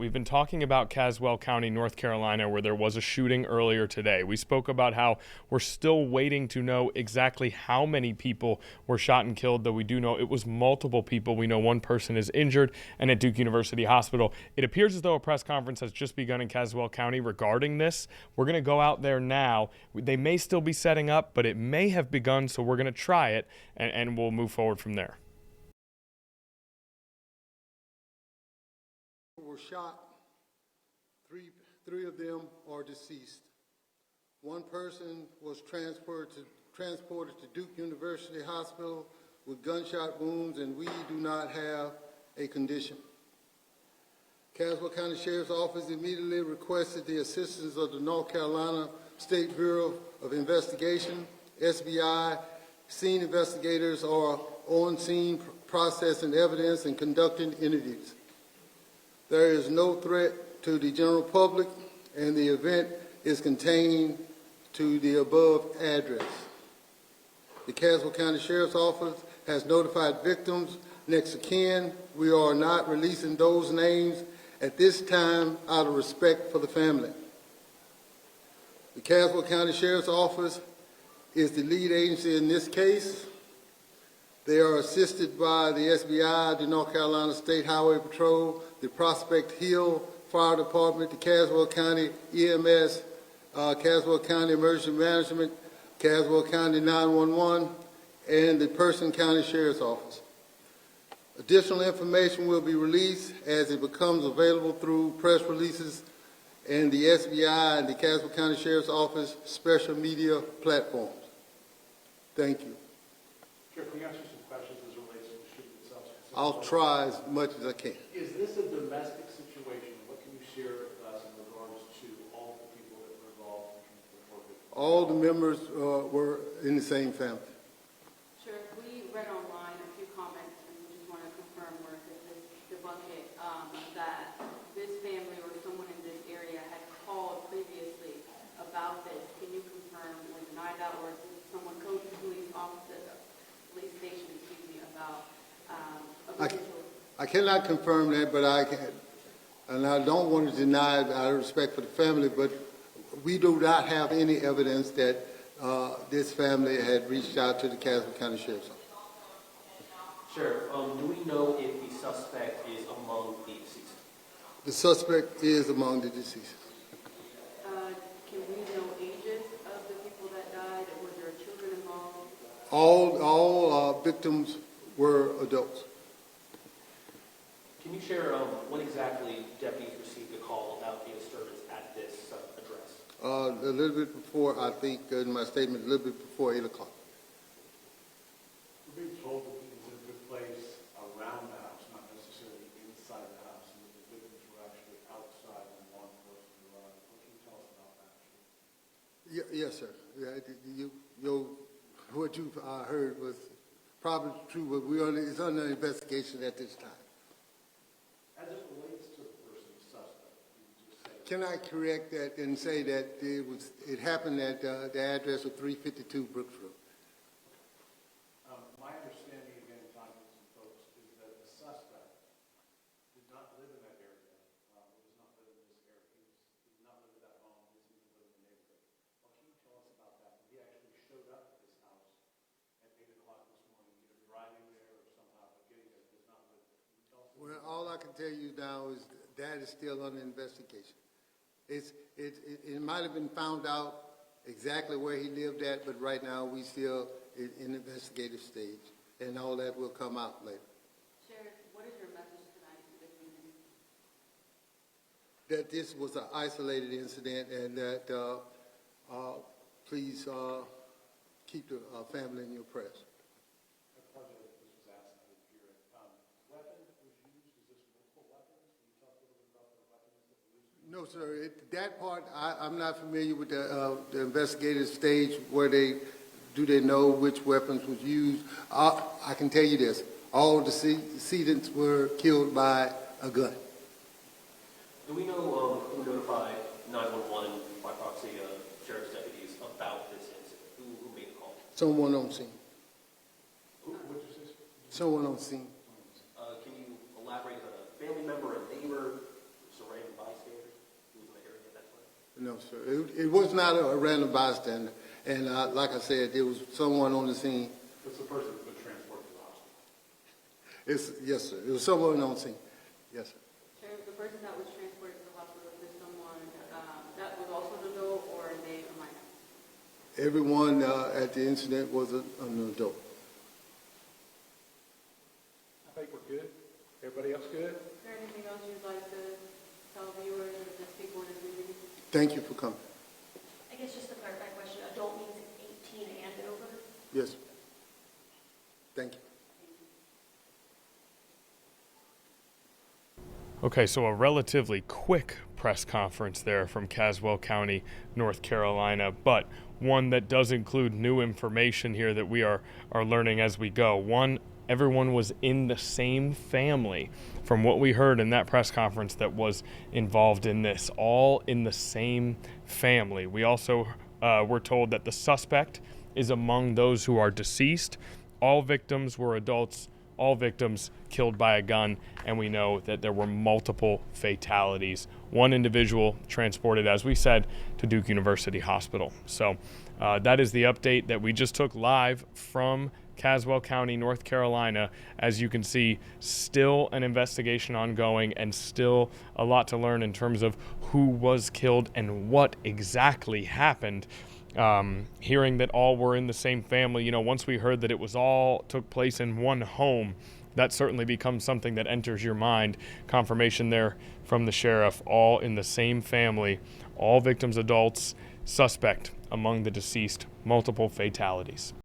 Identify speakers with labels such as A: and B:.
A: We've been talking about Caswell County, North Carolina, where there was a shooting earlier today. We spoke about how we're still waiting to know exactly how many people were shot and killed, though we do know it was multiple people. We know one person is injured and at Duke University Hospital. It appears as though a press conference has just begun in Caswell County regarding this. We're going to go out there now. They may still be setting up, but it may have begun, so we're going to try it, and we'll move forward from there.
B: Were shot. Three of them are deceased. One person was transported to Duke University Hospital with gunshot wounds, and we do not have a condition. Caswell County Sheriff's Office immediately requested the assistance of the North Carolina State Bureau of Investigation, SBI. Scene investigators are on scene processing evidence and conducting interviews. There is no threat to the general public, and the event is contained to the above address. The Caswell County Sheriff's Office has notified victims next of kin. We are not releasing those names at this time out of respect for the family. The Caswell County Sheriff's Office is the lead agency in this case. They are assisted by the SBI, the North Carolina State Highway Patrol, the Prospect Hill Fire Department, the Caswell County EMS, Caswell County Emergency Management, Caswell County 911, and the Person County Sheriff's Office. Additional information will be released as it becomes available through press releases and the SBI and the Caswell County Sheriff's Office special media platforms. Thank you.
C: Sure, can we ask you some questions as it relates to the shooting itself?
B: I'll try as much as I can.
C: Is this a domestic situation? What can you share with us in regards to all the people that were involved in the
B: All the members were in the same family.
D: Sure. We read online a few comments and we just want to confirm where this debunk it, that this family or someone in this area had called previously about this. Can you confirm or deny that, or did someone go to the police station, about
B: I cannot confirm that, but I can, and I don't want to deny it out of respect for the family, but we do not have any evidence that this family had reached out to the Caswell County Sheriff's Office.
E: Sheriff, do we know if the suspect is among the deceased?
B: The suspect is among the deceased.
D: Can we know ages of the people that died? Were there children involved?
B: All victims were adults.
E: Can you share when exactly deputies received a call about the disturbance at this address?
B: A little bit before, I think, in my statement, a little bit before 8 o'clock.
C: We're being told that it was in a good place around the house, not necessarily inside the house, and that the victims were actually outside when law enforcement arrived. What can you tell us about that?
B: Yes, sir. What you've heard was probably true, but it's under investigation at this time.
C: As it relates to the person suspect, you just say.
B: Can I correct that and say that it happened at the address of 352 Brooks Road?
C: My understanding, again, talking to some folks, is that the suspect did not live in that area. Does not live in this area. He did not live at that home. He doesn't even live in the neighborhood. What can you tell us about that? He actually showed up at this house at 8 o'clock this morning, either driving there or somehow getting there. He does not live there. Can you tell us?
B: Well, all I can tell you now is that is still under investigation. It might have been found out exactly where he lived at, but right now we still in investigative stage, and all that will come out later.
D: Sheriff, what is your message tonight to the community?
B: That this was an isolated incident, and that please keep the family in your prayers.
C: I apologize if this was asked and I didn't hear it. Weapon was used? Is this multiple weapons? Can you talk a little bit about the weapons that were used?
B: No, sir. That part, I'm not familiar with the investigative stage where they know which weapons was used. I can tell you this: all the decedents were killed by a gun.
E: Do we know who notified 911 by proxy sheriff's deputies about this incident? Who made the call?
B: Someone on scene.
C: What did you say?
B: Someone on scene.
E: Can you elaborate on a family member, a neighbor, surrounding?
B: No, sir. It was not a random bystander. And like I said, there was someone on the scene.
C: It's the person that's been transported to the hospital.
B: Yes, sir. It was someone on scene. Yes, sir.
D: Sheriff, the person that was transported to the hospital, is this someone that was also an adult or are they a minor?
B: Everyone at the incident was an adult.
C: I think we're good. Everybody else good?
D: Is there anything else you'd like to tell viewers or just people in the community?
B: Thank you for coming.
F: I guess just a clarifying question, adult means 18 and over?
B: Yes, sir. Thank you.
A: Okay, so a relatively quick press conference there from Caswell County, North Carolina, but one that does include new information here that we are learning as we go. One, everyone was in the same family from what we heard in that press conference that was involved in this, all in the same family. We also were told that the suspect is among those who are deceased. All victims were adults, all victims killed by a gun, and we know that there were multiple fatalities. One individual transported, as we said, to Duke University Hospital. So that is the update that we just took live from Caswell County, North Carolina. As you can see, still an investigation ongoing and still a lot to learn in terms of who was killed and what exactly happened. Hearing that all were in the same family, once we heard that it was all took place in one home, that certainly becomes something that enters your mind. Confirmation there from the sheriff, all in the same family, all victims adults, suspect among the deceased, multiple fatalities.